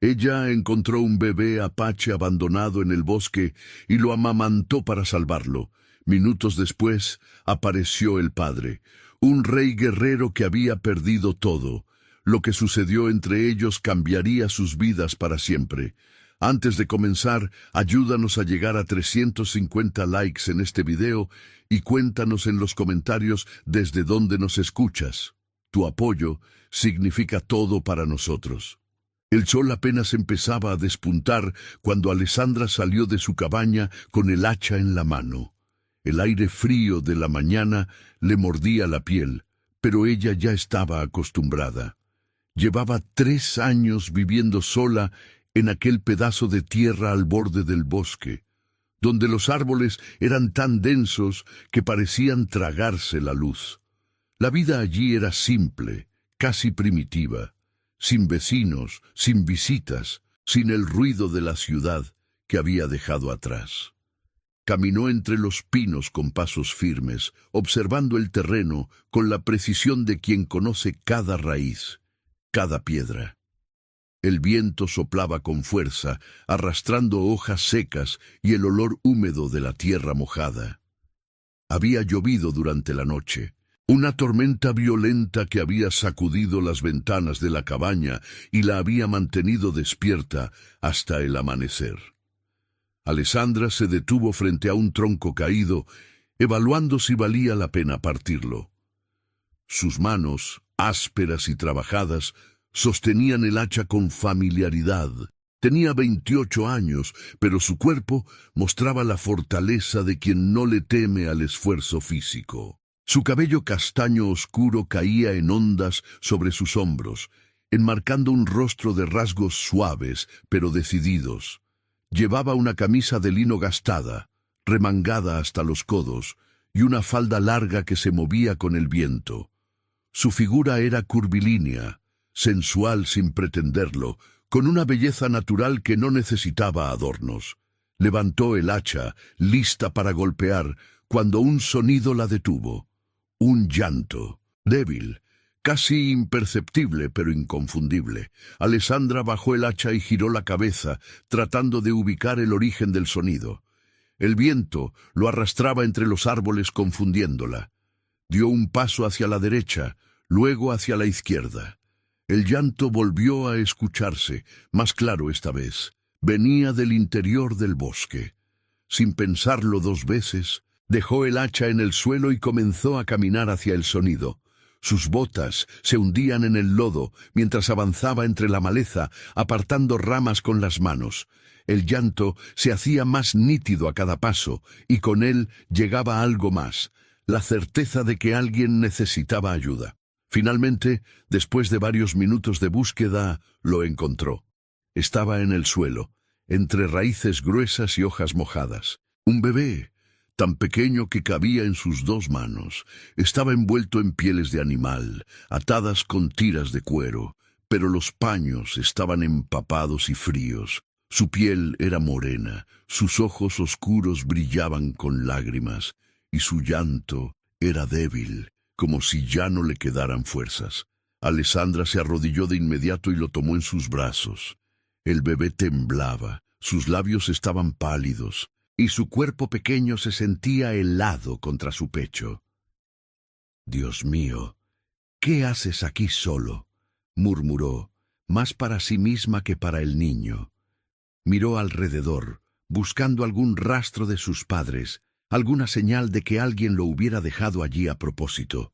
Ella encontró un bebé apache abandonado en el bosque y lo amamantó para salvarlo. Minutos después apareció el padre, un rey guerrero que había perdido todo. Lo que sucedió entre ellos cambiaría sus vidas para siempre. Antes de comenzar, ayúdanos a llegar a 350 likes en este video y cuéntanos en los comentarios desde dónde nos escuchas. Tu apoyo significa todo para nosotros. El sol apenas empezaba a despuntar cuando Alessandra salió de su cabaña con el hacha en la mano. El aire frío de la mañana le mordía la piel, pero ella ya estaba acostumbrada. Llevaba 3 años viviendo sola en aquel pedazo de tierra al borde del bosque, donde los árboles eran tan densos que parecían tragarse la luz. La vida allí era simple, casi primitiva, sin vecinos, sin visitas, sin el ruido de la ciudad que había dejado atrás. Caminó entre los pinos con pasos firmes, observando el terreno con la precisión de quien conoce cada raíz, cada piedra. El viento soplaba con fuerza, arrastrando hojas secas y el olor húmedo de la tierra mojada. Había llovido durante la noche, una tormenta violenta que había sacudido las ventanas de la cabaña y la había mantenido despierta hasta el amanecer. Alessandra se detuvo frente a un tronco caído, evaluando si valía la pena partirlo. Sus manos, ásperas y trabajadas, sostenían el hacha con familiaridad. Tenía 28 años, pero su cuerpo mostraba la fortaleza de quien no le teme al esfuerzo físico. Su cabello castaño oscuro caía en ondas sobre sus hombros, enmarcando un rostro de rasgos suaves pero decididos. Llevaba una camisa de lino gastada, remangada hasta los codos, y una falda larga que se movía con el viento. Su figura era curvilínea, sensual sin pretenderlo, con una belleza natural que no necesitaba adornos. Levantó el hacha, lista para golpear, cuando un sonido la detuvo. Un llanto, débil, casi imperceptible pero inconfundible. Alessandra bajó el hacha y giró la cabeza, tratando de ubicar el origen del sonido. El viento lo arrastraba entre los árboles confundiéndola. Dio un paso hacia la derecha, luego hacia la izquierda. El llanto volvió a escucharse, más claro esta vez. Venía del interior del bosque. Sin pensarlo 2 veces, dejó el hacha en el suelo y comenzó a caminar hacia el sonido. Sus botas se hundían en el lodo mientras avanzaba entre la maleza, apartando ramas con las manos. El llanto se hacía más nítido a cada paso, y con él llegaba algo más, la certeza de que alguien necesitaba ayuda. Finalmente, después de varios minutos de búsqueda, lo encontró. Estaba en el suelo, entre raíces gruesas y hojas mojadas. Un bebé, tan pequeño que cabía en sus 2 manos, estaba envuelto en pieles de animal, atadas con tiras de cuero, pero los paños estaban empapados y fríos. Su piel era morena, sus ojos oscuros brillaban con lágrimas, y su llanto era débil, como si ya no le quedaran fuerzas. Alessandra se arrodilló de inmediato y lo tomó en sus brazos. El bebé temblaba, sus labios estaban pálidos, y su cuerpo pequeño se sentía helado contra su pecho. «Dios mío, ¿qué haces aquí solo?», murmuró, más para sí misma que para el niño. Miró alrededor, buscando algún rastro de sus padres, alguna señal de que alguien lo hubiera dejado allí a propósito.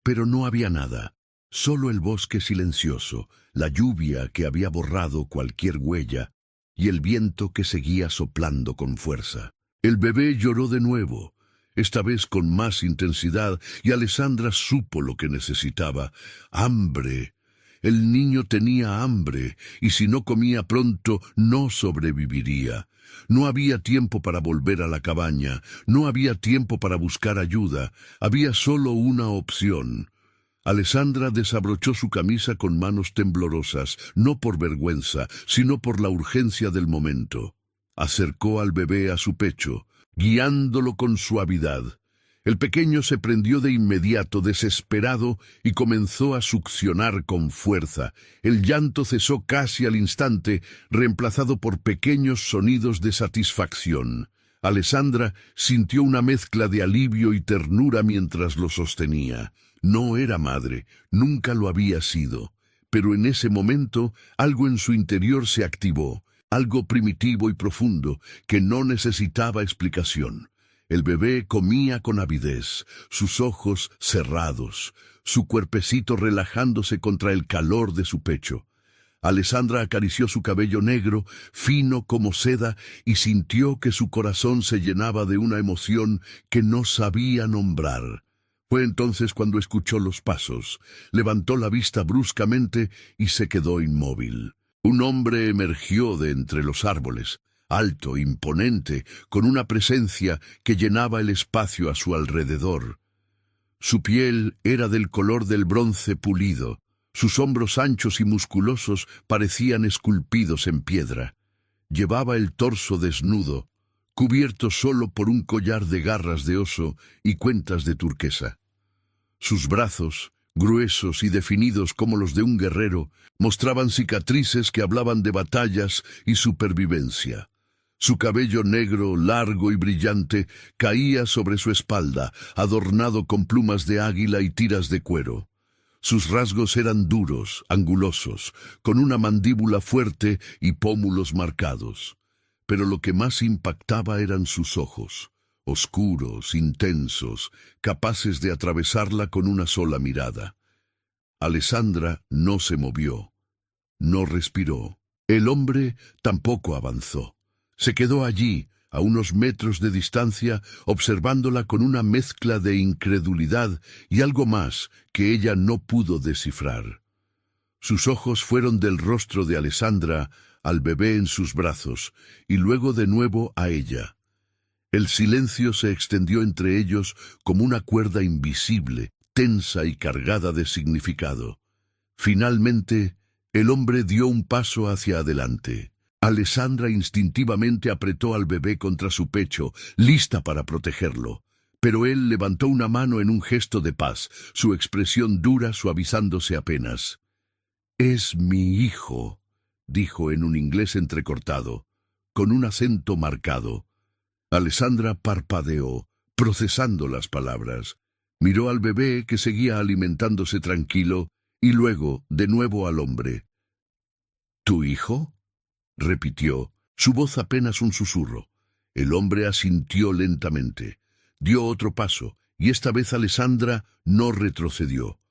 Pero no había nada, solo el bosque silencioso, la lluvia que había borrado cualquier huella, y el viento que seguía soplando con fuerza. El bebé lloró de nuevo, esta vez con más intensidad, y Alessandra supo lo que necesitaba: hambre. El niño tenía hambre, y si no comía pronto, no sobreviviría. No había tiempo para volver a la cabaña, no había tiempo para buscar ayuda, había solo una opción. Alessandra desabrochó su camisa con manos temblorosas, no por vergüenza, sino por la urgencia del momento. Acercó al bebé a su pecho, guiándolo con suavidad. El pequeño se prendió de inmediato, desesperado, y comenzó a succionar con fuerza. El llanto cesó casi al instante, reemplazado por pequeños sonidos de satisfacción. Alessandra sintió una mezcla de alivio y ternura mientras lo sostenía. No era madre, nunca lo había sido. Pero en ese momento algo en su interior se activó, algo primitivo y profundo que no necesitaba explicación. El bebé comía con avidez, sus ojos cerrados, su cuerpecito relajándose contra el calor de su pecho. Alessandra acarició su cabello negro, fino como seda, y sintió que su corazón se llenaba de una emoción que no sabía nombrar. Fue entonces cuando escuchó los pasos, levantó la vista bruscamente y se quedó inmóvil. Un hombre emergió de entre los árboles, alto, imponente, con una presencia que llenaba el espacio a su alrededor. Su piel era del color del bronce pulido, sus hombros anchos y musculosos parecían esculpidos en piedra. Llevaba el torso desnudo, cubierto solo por un collar de garras de oso y cuentas de turquesa. Sus brazos, gruesos y definidos como los de un guerrero, mostraban cicatrices que hablaban de batallas y supervivencia. Su cabello negro, largo y brillante, caía sobre su espalda, adornado con plumas de águila y tiras de cuero. Sus rasgos eran duros, angulosos, con una mandíbula fuerte y pómulos marcados. Pero lo que más impactaba eran sus ojos, oscuros, intensos, capaces de atravesarla con una sola mirada. Alessandra no se movió, no respiró. El hombre tampoco avanzó. Se quedó allí, a unos metros de distancia, observándola con una mezcla de incredulidad y algo más que ella no pudo descifrar. Sus ojos fueron del rostro de Alessandra al bebé en sus brazos y luego de nuevo a ella. El silencio se extendió entre ellos como una cuerda invisible, tensa y cargada de significado. Finalmente, el hombre dio un paso hacia adelante. Alessandra instintivamente apretó al bebé contra su pecho, lista para protegerlo. Pero él levantó una mano en un gesto de paz, su expresión dura suavizándose apenas. «Es mi hijo», dijo en un inglés entrecortado, con un acento marcado. Alessandra parpadeó, procesando las palabras. Miró al bebé que seguía alimentándose tranquilo y luego de nuevo al hombre. «¿Tu hijo?», repitió, su voz apenas un susurro. El hombre asintió lentamente. Dio otro paso, y esta vez Alessandra no retrocedió.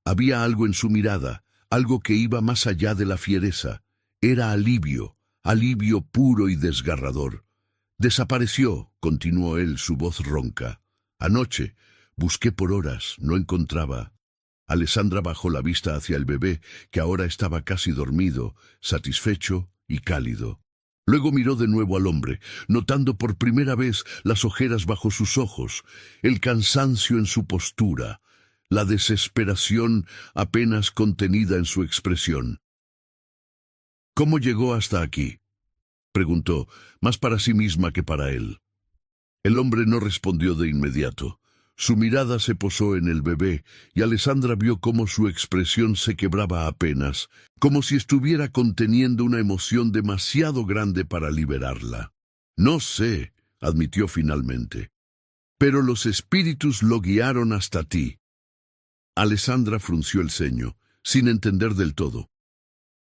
Había algo en su mirada, algo que iba más allá de la fiereza. Era alivio, alivio puro y desgarrador. «Desapareció», continuó él, su voz ronca. «Anoche, busqué por horas, no encontraba». Alessandra bajó la vista hacia el bebé, que ahora estaba casi dormido, satisfecho y cálido. Luego miró de nuevo al hombre, notando por primera vez las ojeras bajo sus ojos, el cansancio en su postura, la desesperación apenas contenida en su expresión. «¿Cómo llegó hasta aquí?», preguntó, más para sí misma que para él. El hombre no respondió de inmediato. Su mirada se posó en el bebé y Alessandra vio cómo su expresión se quebraba apenas, como si estuviera conteniendo una emoción demasiado grande para liberarla. «No sé», admitió finalmente, «pero los espíritus lo guiaron hasta ti». Alessandra frunció el ceño, sin entender del todo.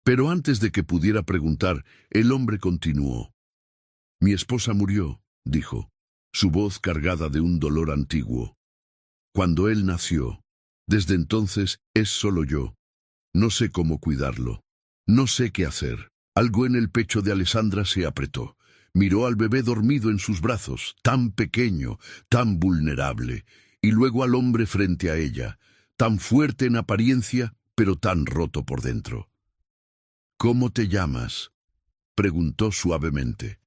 Pero antes de que pudiera preguntar, el hombre continuó. «Mi esposa murió», dijo, su voz cargada de un dolor antiguo. «Cuando él nació. Desde entonces es solo yo. No sé cómo cuidarlo. No sé qué hacer». Algo en el pecho de Alessandra se apretó. Miró al bebé dormido en sus brazos, tan pequeño, tan vulnerable, y luego al hombre frente a ella, tan fuerte en apariencia, pero tan roto por dentro. «¿Cómo te llamas?», preguntó suavemente.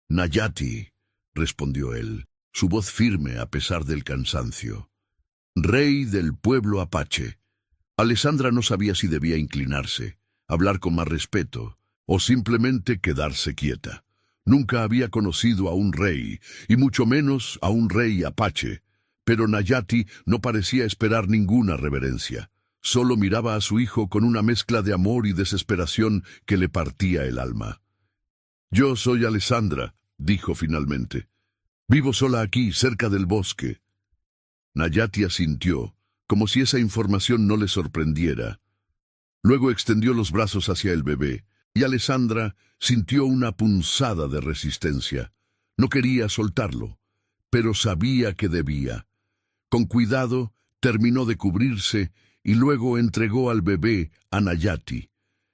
«Nayati», respondió él, su voz firme a pesar del cansancio. «Rey del pueblo apache». Alessandra no sabía si debía inclinarse, hablar con más respeto, o simplemente quedarse quieta. Nunca había conocido a un rey, y mucho menos a un rey apache. Pero Nayati no parecía esperar ninguna reverencia. Solo miraba a su hijo con una mezcla de amor y desesperación que le partía el alma. «Yo soy Alessandra», dijo finalmente. «Vivo sola aquí, cerca del bosque». Nayati asintió, como si esa información no le sorprendiera. Luego extendió los brazos hacia el bebé, y Alessandra sintió una punzada de resistencia. No quería soltarlo, pero sabía que debía. Con cuidado, terminó de cubrirse y luego entregó al bebé a Nayati.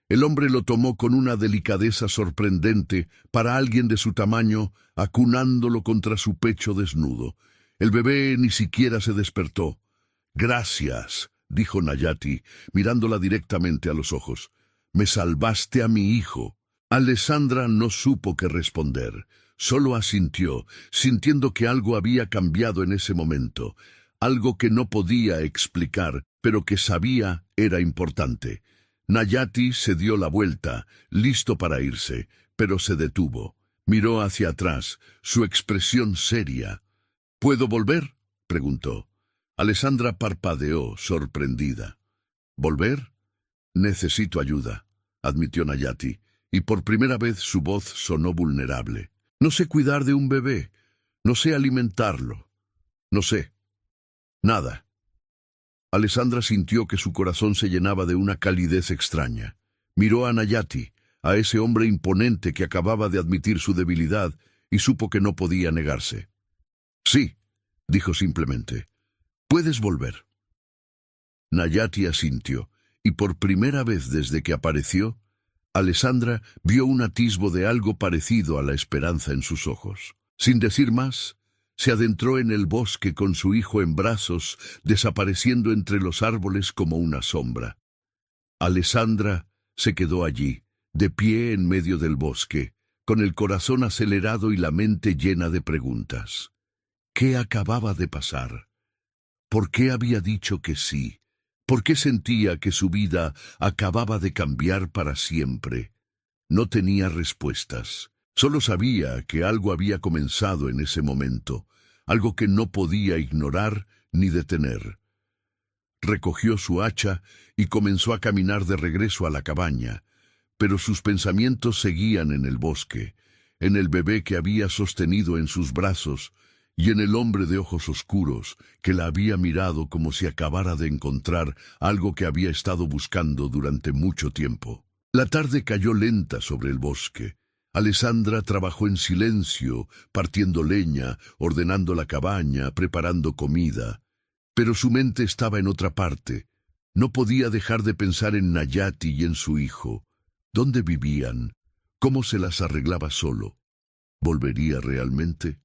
El hombre lo tomó con una delicadeza sorprendente para alguien de su tamaño, acunándolo contra su pecho desnudo. El bebé ni siquiera se despertó. «Gracias», dijo Nayati, mirándola directamente a los ojos. «Me salvaste a mi hijo». Alessandra no supo qué responder. Solo asintió, sintiendo que algo había cambiado en ese momento. Algo que no podía explicar, pero que sabía era importante. Nayati se dio la vuelta, listo para irse, pero se detuvo. Miró hacia atrás, su expresión seria. «¿Puedo volver?», preguntó. Alessandra parpadeó, sorprendida. «¿Volver? Necesito ayuda», admitió Nayati, y por primera vez su voz sonó vulnerable. «No sé cuidar de un bebé, no sé alimentarlo, no sé. Nada». Alessandra sintió que su corazón se llenaba de una calidez extraña. Miró a Nayati, a ese hombre imponente que acababa de admitir su debilidad, y supo que no podía negarse. «Sí», dijo simplemente. «Puedes volver». Nayati asintió, y por primera vez desde que apareció, Alessandra vio un atisbo de algo parecido a la esperanza en sus ojos. Sin decir más, se adentró en el bosque con su hijo en brazos, desapareciendo entre los árboles como una sombra. Alessandra se quedó allí, de pie en medio del bosque, con el corazón acelerado y la mente llena de preguntas. ¿Qué acababa de pasar? ¿Por qué había dicho que sí? ¿Por qué sentía que su vida acababa de cambiar para siempre? No tenía respuestas. Solo sabía que algo había comenzado en ese momento, algo que no podía ignorar ni detener. Recogió su hacha y comenzó a caminar de regreso a la cabaña, pero sus pensamientos seguían en el bosque, en el bebé que había sostenido en sus brazos, y en el hombre de ojos oscuros que la había mirado como si acabara de encontrar algo que había estado buscando durante mucho tiempo. La tarde cayó lenta sobre el bosque. Alessandra trabajó en silencio, partiendo leña, ordenando la cabaña, preparando comida. Pero su mente estaba en otra parte. No podía dejar de pensar en Nayati y en su hijo. ¿Dónde vivían? ¿Cómo se las arreglaba solo? ¿Volvería realmente?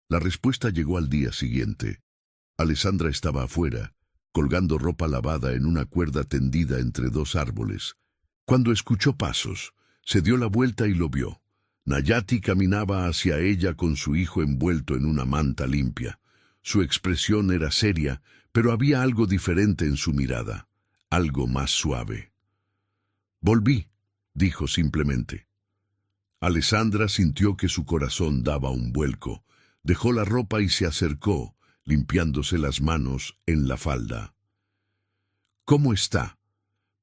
La respuesta llegó al día siguiente. Alessandra estaba afuera, colgando ropa lavada en una cuerda tendida entre dos árboles. Cuando escuchó pasos, se dio la vuelta y lo vio. Nayati caminaba hacia ella con su hijo envuelto en una manta limpia. Su expresión era seria, pero había algo diferente en su mirada, algo más suave. «Volví», dijo simplemente. Alessandra sintió que su corazón daba un vuelco. Dejó la ropa y se acercó, limpiándose las manos en la falda. «¿Cómo está?»,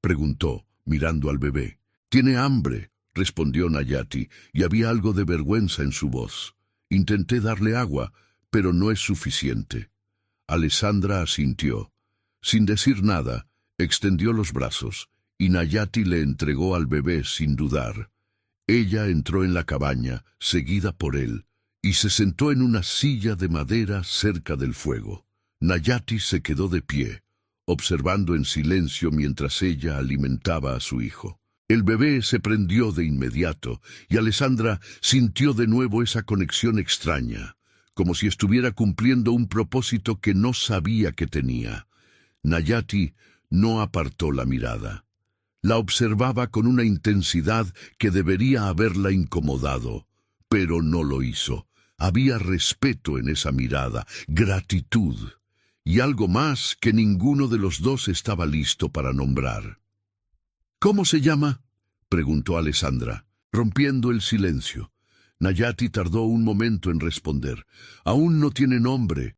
preguntó, mirando al bebé. «Tiene hambre», respondió Nayati, y había algo de vergüenza en su voz. «Intenté darle agua, pero no es suficiente». Alessandra asintió. Sin decir nada, extendió los brazos, y Nayati le entregó al bebé sin dudar. Ella entró en la cabaña, seguida por él, y se sentó en una silla de madera cerca del fuego. Nayati se quedó de pie, observando en silencio mientras ella alimentaba a su hijo. El bebé se prendió de inmediato, y Alessandra sintió de nuevo esa conexión extraña, como si estuviera cumpliendo un propósito que no sabía que tenía. Nayati no apartó la mirada. La observaba con una intensidad que debería haberla incomodado, pero no lo hizo. Había respeto en esa mirada, gratitud, y algo más que ninguno de los dos estaba listo para nombrar. «¿Cómo se llama?», preguntó Alessandra, rompiendo el silencio. Nayati tardó un momento en responder. «Aún no tiene nombre»,